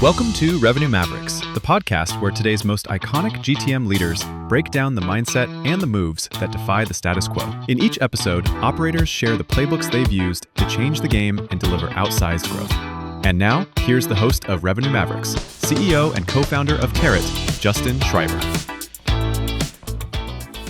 Welcome to Revenue Mavericks, the podcast where today's most iconic GTM leaders break down the mindset and the moves that defy the status quo. In each episode, operators share the playbooks they've used to change the game and deliver outsized growth. And now, here's the host of Revenue Mavericks, CEO and co-founder of Teradata, Justin Schreiber.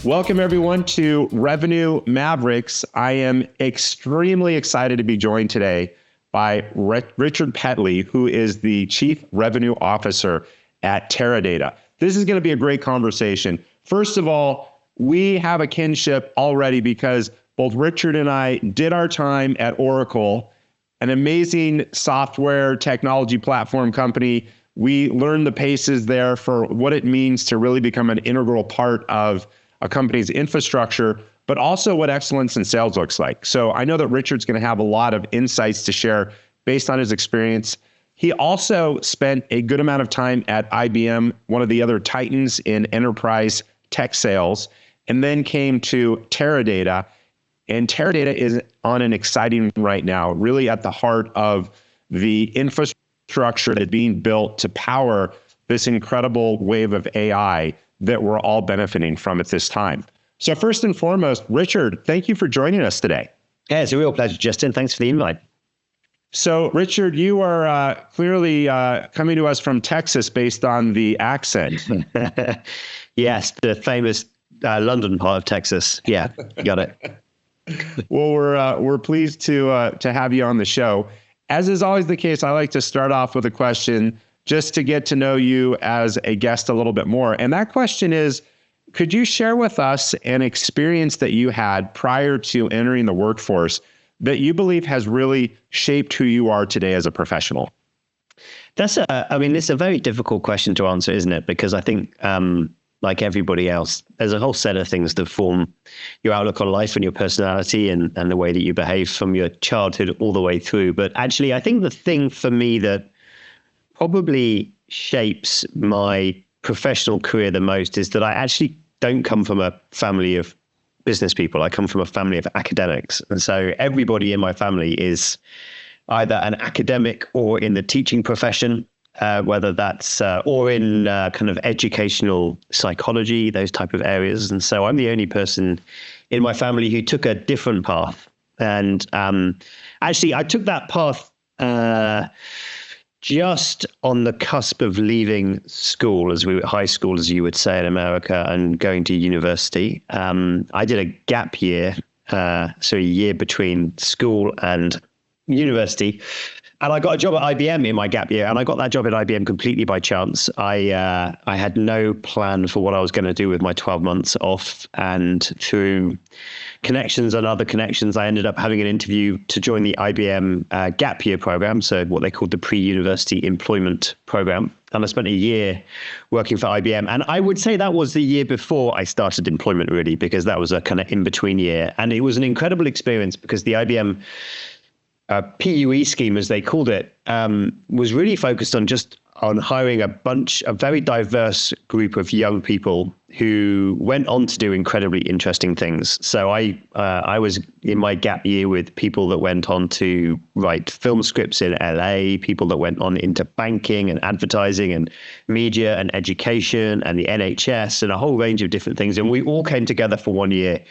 Welcome, everyone, to Revenue Mavericks. I am extremely excited to be joined today by Richard Petley, who is the Chief Revenue Officer at Teradata. This is going to be a great conversation. First of all, we have a kinship already because both Richard and I did our time at Oracle, an amazing software technology platform company. We learned the paces there for what it means to really become an integral part of a company's infrastructure, but also what excellence in sales looks like. So I know that Richard's going to have a lot of insights to share based on his experience. He also spent a good amount of time at IBM, one of the other titans in enterprise tech sales, and then came to Teradata. And Teradata is on an exciting right now, really at the heart of the infrastructure that's being built to power this incredible wave of AI that we're all benefiting from at this time. So first and foremost, Richard, thank you for joining us today. Yeah, it's a real pleasure, Justin. Thanks for the invite. So Richard, you are clearly coming to us from Texas based on the accent. Yes, the famous London part of Texas. Yeah, got it. Well, we're pleased to have you on the show. As is always the case, I like to start off with a question just to get to know you as a guest a little bit more. And that question is, could you share with us an experience that you had prior to entering the workforce that you believe has really shaped who you are today as a professional? It's a very difficult question to answer, isn't it? Because I think, like everybody else, there's a whole set of things that form your outlook on life and your personality and the way that you behave from your childhood all the way through. But actually, I think the thing for me that probably shapes my professional career the most is that I actually don't come from a family of business people. I come from a family of academics. And so everybody in my family is either an academic or in the teaching profession, whether that's or in kind of educational psychology, those type of areas. And so I'm the only person in my family who took a different path. And actually, I took that path just on the cusp of leaving school, high school, as you would say in America, and going to university. I did a gap year, so a year between school and university. And I got a job at IBM in my gap year, and I got that job at IBM completely by chance. I had no plan for what I was going to do with my 12 months off, and through connections and other connections, I ended up having an interview to join the IBM gap year program, so what they called the pre-university employment program. And I spent a year working for IBM. And I would say that was the year before I started employment, really, because that was a kind of in-between year. And it was an incredible experience because the IBM PUE scheme, as they called it, was really focused on hiring a very diverse group of young people who went on to do incredibly interesting things. So I was in my gap year with people that went on to write film scripts in LA, people that went on into banking and advertising and media and education and the NHS and a whole range of different things. And we all came together for 1 year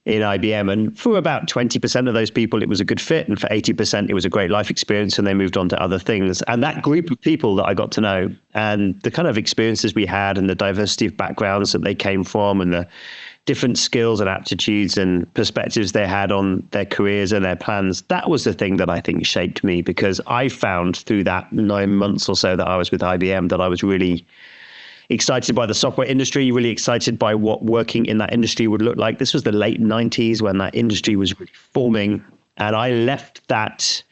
in IBM. And for about 20% of those people, it was a good fit. And for 80%, it was a great life experience. And they moved on to other things. And that group of people that I got to know and the kind of experiences we had and the diversity of backgrounds that they came from and the different skills and aptitudes and perspectives they had on their careers and their plans, that was the thing that I think shaped me, because I found through that 9 months or so that I was with IBM that I was really excited by the software industry, really excited by what working in that industry would look like. This was the late 90s when that industry was really forming. And I left that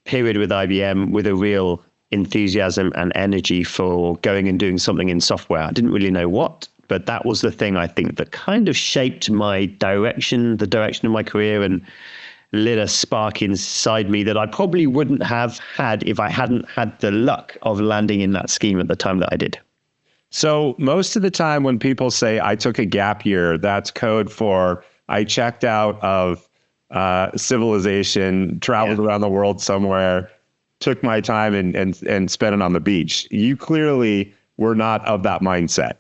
period with IBM with a real enthusiasm and energy for going and doing something in software. I didn't really know what, but that was the thing I think that kind of shaped my direction, the direction of my career, and lit a spark inside me that I probably wouldn't have had if I hadn't had the luck of landing in that scheme at the time that I did. So most of the time when people say I took a gap year, that's code for I checked out of civilization, traveled around the world somewhere, took my time and spent it on the beach. You clearly were not of that mindset.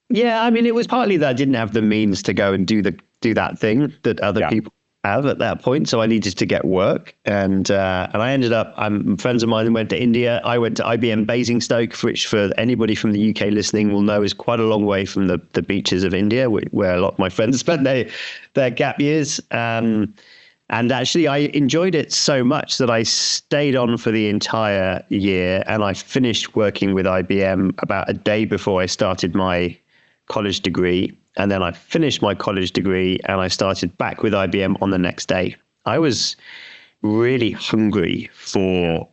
Yeah, I mean, it was partly that I didn't have the means to go and do that thing that other people have at that point. So I needed to get work, and I ended up. Friends of mine went to India. I went to IBM Basingstoke, which for anybody from the UK listening will know is quite a long way from the beaches of India, where a lot of my friends spent their gap years. And actually, I enjoyed it so much that I stayed on for the entire year, and I finished working with IBM about a day before I started my college degree. And then I finished my college degree and I started back with IBM on the next day. I was really hungry for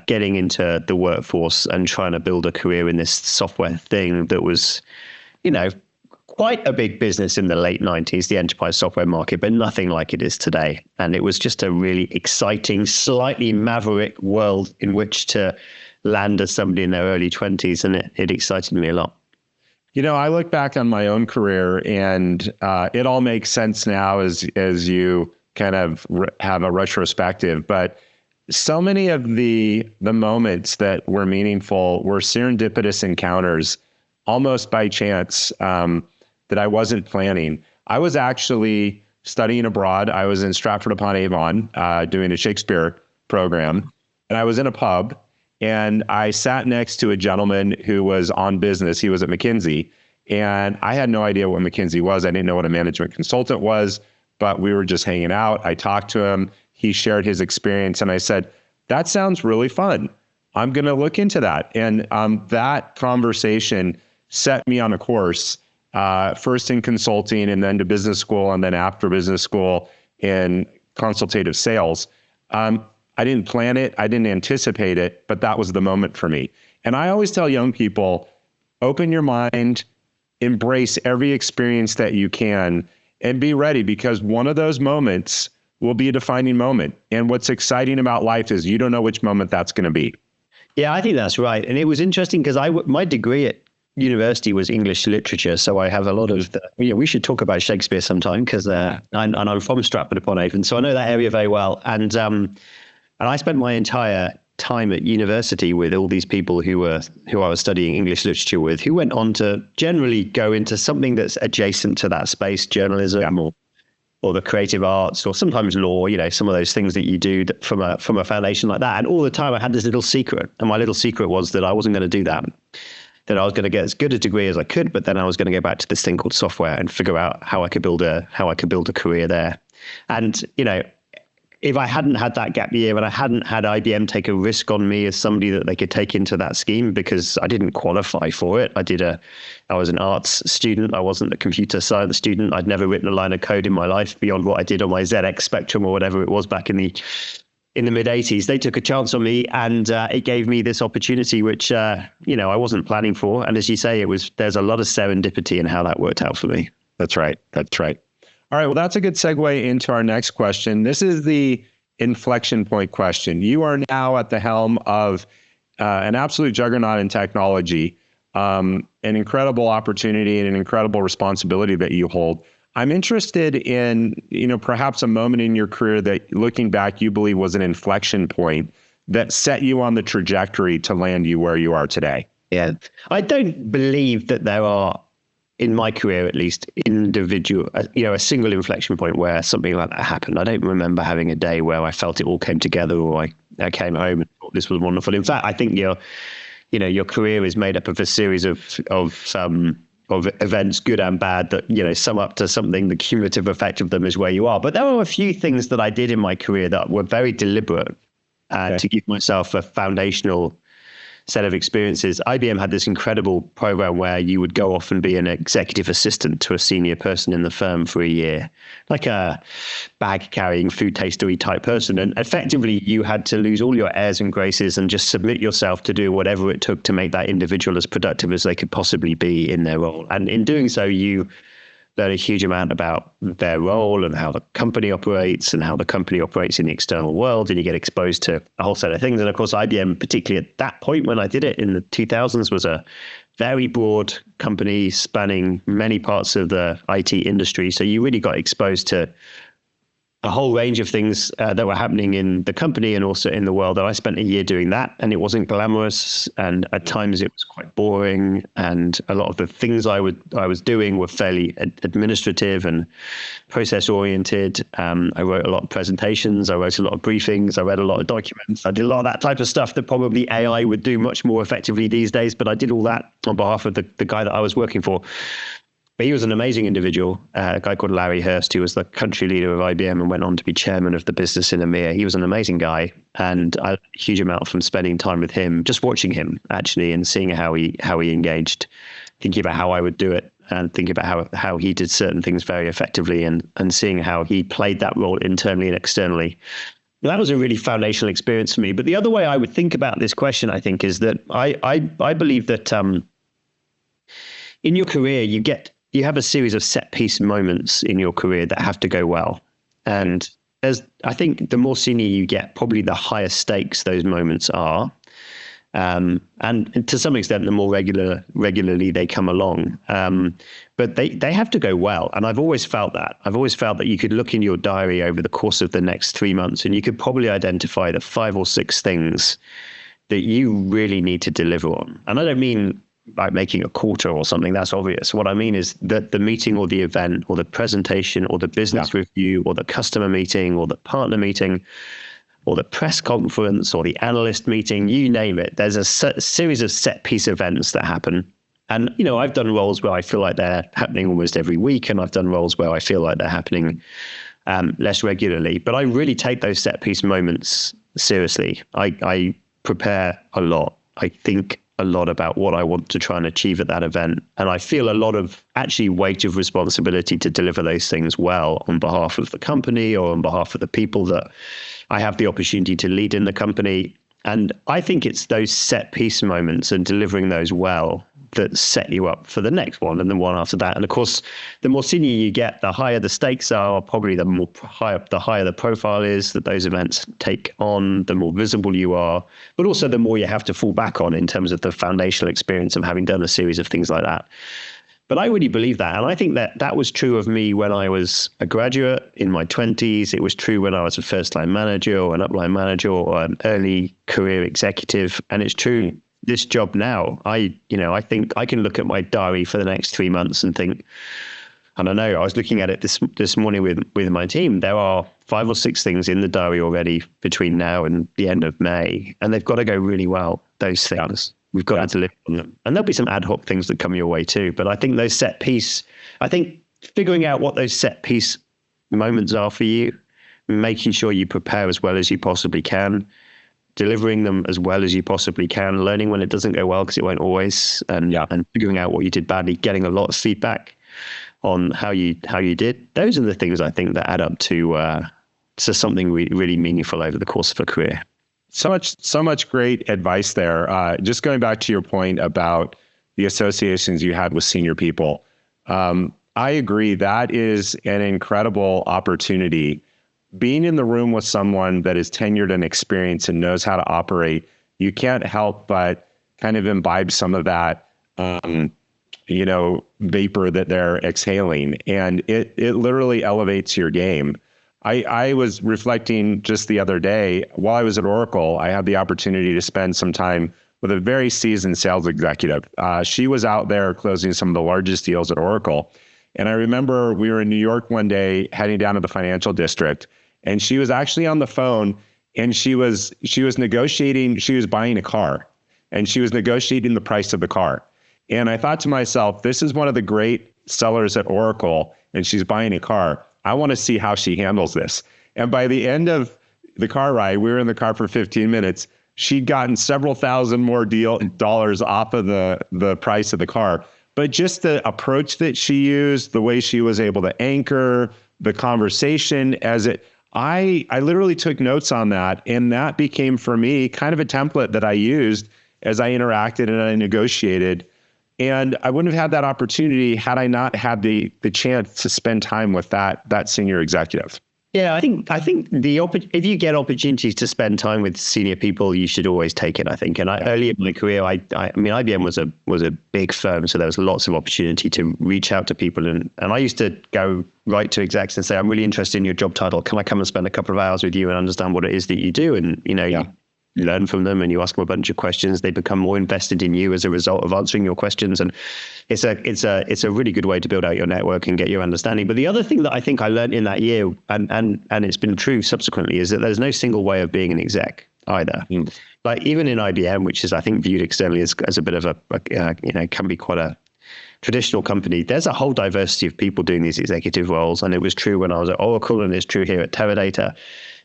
getting into the workforce and trying to build a career in this software thing that was, quite a big business in the late 90s, the enterprise software market, but nothing like it is today. And it was just a really exciting, slightly maverick world in which to land as somebody in their early 20s. And it excited me a lot. I look back on my own career, and it all makes sense now as you kind of have a retrospective. But so many of the moments that were meaningful were serendipitous encounters, almost by chance, that I wasn't planning. I was actually studying abroad. I was in Stratford-upon-Avon doing a Shakespeare program, and I was in a pub. And I sat next to a gentleman who was on business. He was at McKinsey. And I had no idea what McKinsey was. I didn't know what a management consultant was, but we were just hanging out. I talked to him. He shared his experience. And I said, that sounds really fun. I'm going to look into that. And that conversation set me on a course, first in consulting and then to business school. And then after business school in consultative sales. I didn't plan it. I didn't anticipate it, but that was the moment for me. And I always tell young people, open your mind, embrace every experience that you can, and be ready, because one of those moments will be a defining moment. And what's exciting about life is you don't know which moment that's going to be. Yeah, I think that's right. And it was interesting because my degree at university was English literature. So I have a lot of we should talk about Shakespeare sometime, because I'm from Stratford-upon-Avon. So I know that area very well. And I spent my entire time at university with all these people who I was studying English literature with, who went on to generally go into something that's adjacent to that space, journalism or the creative arts, or sometimes law, some of those things that you do from a foundation like that. And all the time I had this little secret. And my little secret was that I wasn't going to do that I was going to get as good a degree as I could, but then I was going to go back to this thing called software and figure out how I could build a career there. And, if I hadn't had that gap year and I hadn't had IBM take a risk on me as somebody that they could take into that scheme, because I didn't qualify for it. I was an arts student. I wasn't a computer science student. I'd never written a line of code in my life beyond what I did on my ZX Spectrum or whatever it was back in the mid 80s. They took a chance on me, and it gave me this opportunity, which, I wasn't planning for. And as you say, there's a lot of serendipity in how that worked out for me. That's right. All right. Well, that's a good segue into our next question. This is the inflection point question. You are now at the helm of an absolute juggernaut in technology, an incredible opportunity and an incredible responsibility that you hold. I'm interested in, perhaps a moment in your career that, looking back, you believe was an inflection point that set you on the trajectory to land you where you are today. Yeah, I don't believe that there are, in my career at least, a single inflection point where something like that happened. I don't remember having a day where I felt it all came together, or I came home and thought this was wonderful. In fact, I think your career is made up of a series of events, good and bad, that sum up to something. The cumulative effect of them is where you are. But there are a few things that I did in my career that were very deliberate to give myself a foundational set of experiences. IBM had this incredible program where you would go off and be an executive assistant to a senior person in the firm for a year, like a bag carrying, food tastery type person. And effectively, you had to lose all your airs and graces and just submit yourself to do whatever it took to make that individual as productive as they could possibly be in their role. And in doing so, you learn a huge amount about their role and how the company operates and how the company operates in the external world. And you get exposed to a whole set of things. And of course, IBM, particularly at that point when I did it in the 2000s, was a very broad company spanning many parts of the IT industry. So you really got exposed to a whole range of things that were happening in the company and also in the world. And I spent a year doing that, and it wasn't glamorous, and at times it was quite boring. And a lot of the things I was doing were fairly administrative and process oriented. I wrote a lot of presentations, I wrote a lot of briefings, I read a lot of documents. I did a lot of that type of stuff that probably AI would do much more effectively these days. But I did all that on behalf of the guy that I was working for. But he was an amazing individual, a guy called Larry Hurst, who was the country leader of IBM and went on to be chairman of the business in EMEA. He was an amazing guy, and I learned a huge amount from spending time with him, just watching him actually, and seeing how he engaged, thinking about how I would do it, and thinking about how he did certain things very effectively, and seeing how he played that role internally and externally. That was a really foundational experience for me. But the other way I would think about this question, I think, is that I believe that in your career, you have a series of set piece moments in your career that have to go well. And I think the more senior you get, probably the higher stakes those moments are. And to some extent, the more regularly they come along. But they have to go well. And I've always felt that. I've always felt that you could look in your diary over the course of the next 3 months, and you could probably identify the 5 or 6 things that you really need to deliver on. And I don't mean like making a quarter or something, that's obvious. What I mean is that the meeting or the event or the presentation or the business review or the customer meeting or the partner meeting or the press conference or the analyst meeting, you name it. There's a series of set piece events that happen. And, I've done roles where I feel like they're happening almost every week. And I've done roles where I feel like they're happening less regularly. But I really take those set piece moments seriously. I prepare a lot. I think a lot about what I want to try and achieve at that event. And I feel a lot of actually weight of responsibility to deliver those things well on behalf of the company or on behalf of the people that I have the opportunity to lead in the company. And I think it's those set piece moments and delivering those well that set you up for the next one and the one after that. And of course, the more senior you get, the higher the stakes are, probably the higher the profile is that those events take on, the more visible you are, but also the more you have to fall back on in terms of the foundational experience of having done a series of things like that. But I really believe that. And I think that was true of me when I was a graduate in my 20s. It was true when I was a first-line manager or an upline manager or an early career executive. And it's true this job now. I think I can look at my diary for the next 3 months and think, and I know I was looking at it this morning with my team, there are 5 or 6 things in the diary already between now and the end of May, and they've got to go really well, those things. We've got to deliver on them. And there'll be some ad hoc things that come your way too. But I think those set piece, figuring out what those set piece moments are for you, making sure you prepare as well as you possibly can, delivering them as well as you possibly can, learning when it doesn't go well, because it won't always, and figuring out what you did badly, getting a lot of feedback on how you did. Those are the things I think that add up to something really meaningful over the course of a career. So much great advice there. Just going back to your point about the associations you had with senior people. I agree. That is an incredible opportunity. Being in the room with someone that is tenured and experienced and knows how to operate, you can't help but kind of imbibe some of that, vapor that they're exhaling. And it literally elevates your game. I was reflecting just the other day, while I was at Oracle, I had the opportunity to spend some time with a very seasoned sales executive. She was out there closing some of the largest deals at Oracle. And I remember we were in New York one day heading down to the financial district, and she was actually on the phone, and she was negotiating, she was buying a car, and she was negotiating the price of the car. And I thought to myself, this is one of the great sellers at Oracle, and she's buying a car. I want to see how she handles this. And by the end of the car ride, we were in the car for 15 minutes. She'd gotten several thousand more dollars off of the price of the car. But just the approach that she used, the way she was able to anchor the conversation I literally took notes on that. And that became for me kind of a template that I used as I interacted and I negotiated. And I wouldn't have had that opportunity had I not had the chance to spend time with that senior executive. Yeah, I think if you get opportunities to spend time with senior people, you should always take it. I think, and early in my career, I mean, IBM was a big firm, so there was lots of opportunity to reach out to people, and I used to go right to execs and say, I'm really interested in your job title. Can I come and spend a couple of hours with you and understand what it is that you do? And you learn from them and you ask them a bunch of questions. They become more invested in you as a result of answering your questions. And it's a really good way to build out your network and get your understanding. But the other thing that I think I learned in that year, and it's been true subsequently, is that there's no single way of being an exec either. Like even in IBM, which is I think viewed externally as a bit of can be quite a traditional company, there's a whole diversity of people doing these executive roles. And it was true when I was at Oracle, and it's true here at Teradata.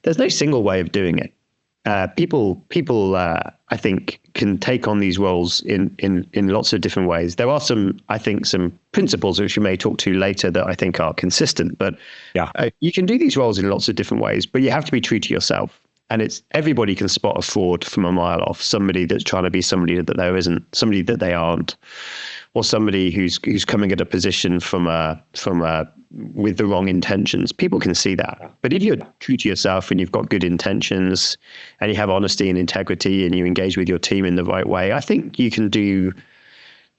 There's no single way of doing it. People, I think, can take on these roles in lots of different ways. There are some principles which we may talk to later that I think are consistent. But you can do these roles in lots of different ways, but you have to be true to yourself. And everybody can spot a fraud from a mile off. Somebody that's trying to be somebody that there isn't, somebody that they aren't, or somebody who's coming at a position with the wrong intentions. People can see that. But if you're true to yourself and you've got good intentions and you have honesty and integrity and you engage with your team in the right way, I think you can do.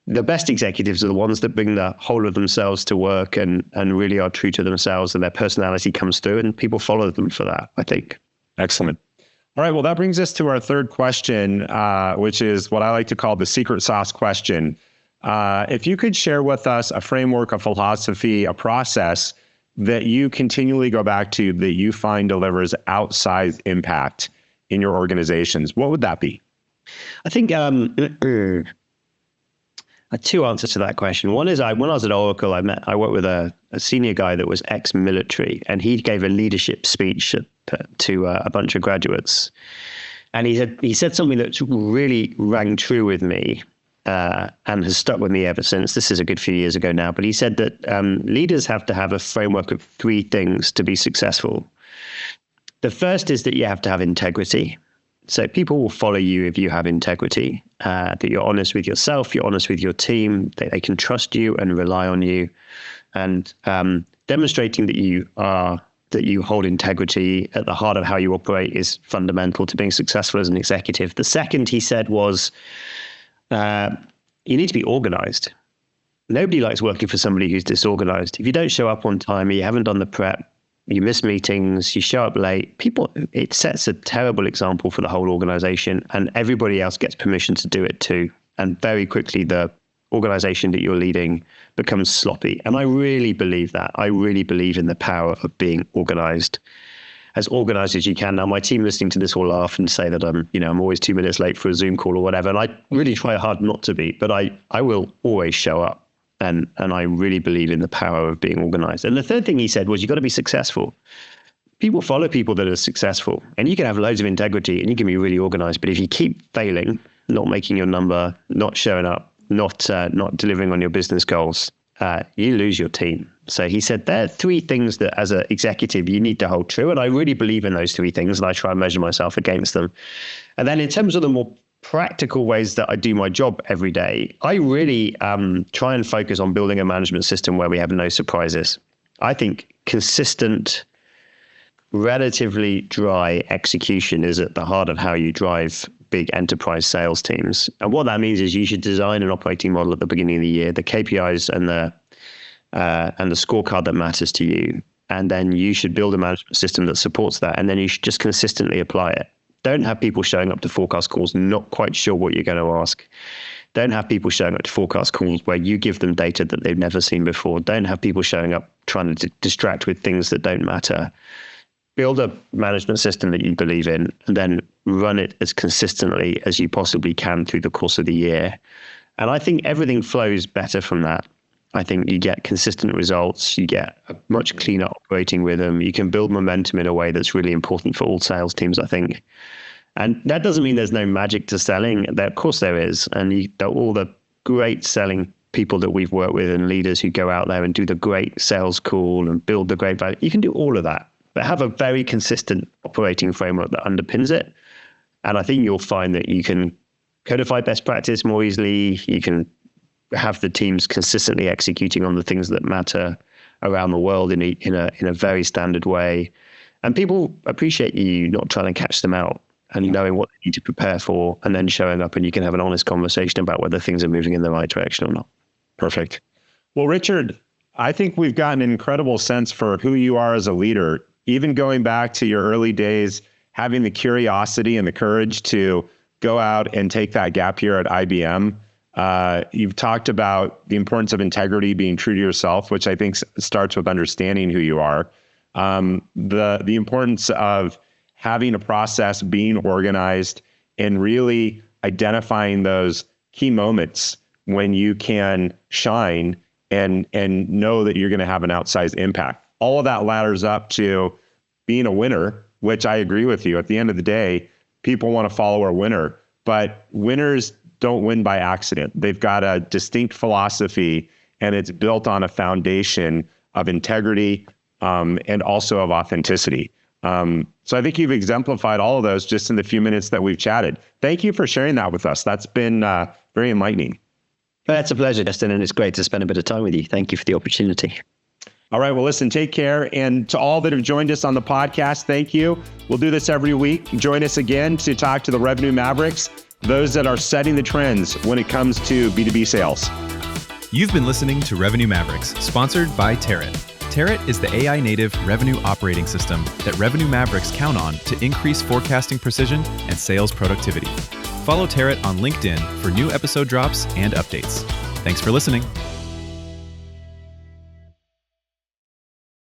The best executives are the ones that bring the whole of themselves to work and really are true to themselves, and their personality comes through and people follow them for that, I think. Excellent. All right. Well, that brings us to our third question, which is what I like to call the secret sauce question. If you could share with us a framework, a philosophy, a process that you continually go back to that you find delivers outsized impact in your organizations, what would that be? I think two answers to that question. One is when I was at Oracle, I worked with a senior guy that was ex-military, and he gave a leadership speech to a bunch of graduates. And he said something that really rang true with me. And has stuck with me ever since. This is a good few years ago now, but he said that leaders have to have a framework of three things to be successful. The first is that you have to have integrity. So people will follow you if you have integrity, that you're honest with yourself, you're honest with your team, they can trust you and rely on you. And demonstrating that you hold integrity at the heart of how you operate is fundamental to being successful as an executive. The second, he said, was you need to be organized. Nobody likes working for somebody who's disorganized. If you don't show up on time, you haven't done the prep, you miss meetings, you show up late, it sets a terrible example for the whole organization, and everybody else gets permission to do it too. And very quickly, the organization that you're leading becomes sloppy. And I really believe that. I really believe in the power of being organized as you can. Now, my team listening to this will laugh and say that I'm always 2 minutes late for a Zoom call or whatever. And I really try hard not to be, but I will always show up. And I really believe in the power of being organized. And the third thing he said was, you've got to be successful. People follow people that are successful, and you can have loads of integrity and you can be really organized. But if you keep failing, not making your number, not showing up, not delivering on your business goals, you lose your team. So he said there are three things that as an executive you need to hold true. And I really believe in those three things, and I try and measure myself against them. And then in terms of the more practical ways that I do my job every day, I really try and focus on building a management system where we have no surprises. I think consistent, relatively dry execution is at the heart of how you drive big enterprise sales teams. And what that means is you should design an operating model at the beginning of the year, the KPIs and the scorecard that matters to you. And then you should build a management system that supports that. And then you should just consistently apply it. Don't have people showing up to forecast calls not quite sure what you're going to ask. Don't have people showing up to forecast calls where you give them data that they've never seen before. Don't have people showing up trying to distract with things that don't matter. Build a management system that you believe in, and then run it as consistently as you possibly can through the course of the year. And I think everything flows better from that. I think you get consistent results. You get a much cleaner operating rhythm. You can build momentum in a way that's really important for all sales teams, I think. And that doesn't mean there's no magic to selling. Of course there is. And all the great selling people that we've worked with and leaders who go out there and do the great sales call and build the great value, you can do all of that, but have a very consistent operating framework that underpins it. And I think you'll find that you can codify best practice more easily. You can have the teams consistently executing on the things that matter around the world in a very standard way. And people appreciate you not trying to catch them out and knowing what they need to prepare for, and then showing up and you can have an honest conversation about whether things are moving in the right direction or not. Perfect. Well, Richard, I think we've gotten an incredible sense for who you are as a leader, even going back to your early days, having the curiosity and the courage to go out and take that gap year at IBM. You've talked about the importance of integrity, being true to yourself, which I think starts with understanding who you are. The importance of having a process, being organized, and really identifying those key moments when you can shine and know that you're going to have an outsized impact. All of that ladders up to being a winner, which I agree with you. At the end of the day, people want to follow a winner, but winners don't win by accident. They've got a distinct philosophy, and it's built on a foundation of integrity and also of authenticity. So I think you've exemplified all of those just in the few minutes that we've chatted. Thank you for sharing that with us. That's been very enlightening. That's a pleasure, Justin, and it's great to spend a bit of time with you. Thank you for the opportunity. All right. Well, listen, take care. And to all that have joined us on the podcast, thank you. We'll do this every week. Join us again to talk to the Revenue Mavericks, those that are setting the trends when it comes to B2B sales. You've been listening to Revenue Mavericks, sponsored by Teradata. Teradata is the AI-native revenue operating system that Revenue Mavericks count on to increase forecasting precision and sales productivity. Follow Teradata on LinkedIn for new episode drops and updates. Thanks for listening.